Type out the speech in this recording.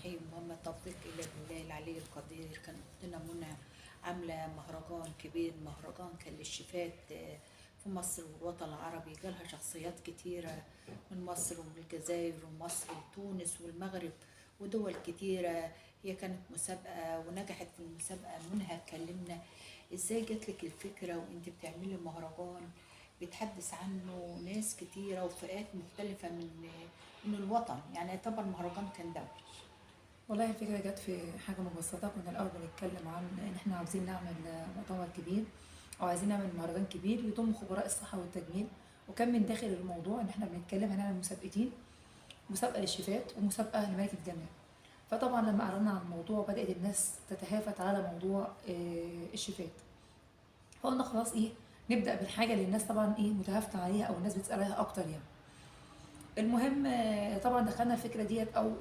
الرحيم، وأما التوفيق إلا بالله العلي القدير. كان أختنا منى عاملة مهرجان كبير، مهرجان كان للشيفات في مصر والوطن العربي. جالها شخصيات كتيرة من مصر ومن الجزائر ومصر وتونس والمغرب ودول كتيرة. هي كانت مسابقة ونجحت في المسابقة. منها اتكلمنا ازاي جاتلك الفكرة وانت بتعملي مهرجان بيتحدث عنه ناس كتيرة وفئات مختلفة من الوطن، يعني يعتبر مهرجان كان دولي. والله الفكرة جت في حاجة مبسطة. كنا الأول بنتكلم عن إن إحنا عاوزين نعمل مؤتمر كبير، أو عايزين نعمل مهرجان كبير يضم خبراء الصحة والتجميل. وكان من داخل الموضوع إن إحنا بنتكلم هنعمل مسابقتين، مسابقة للشيفات ومسابقة لملكة الجمال. فطبعا لما أعلنا عن الموضوع بدأت الناس تتهافت على موضوع الشيفات. فقلنا خلاص نبدأ بالحاجة اللي الناس طبعا متهافتة عليها، أو الناس بتسأل عليها أكتر يعني. المهم طبعا دخلنا الفكرة ديت أو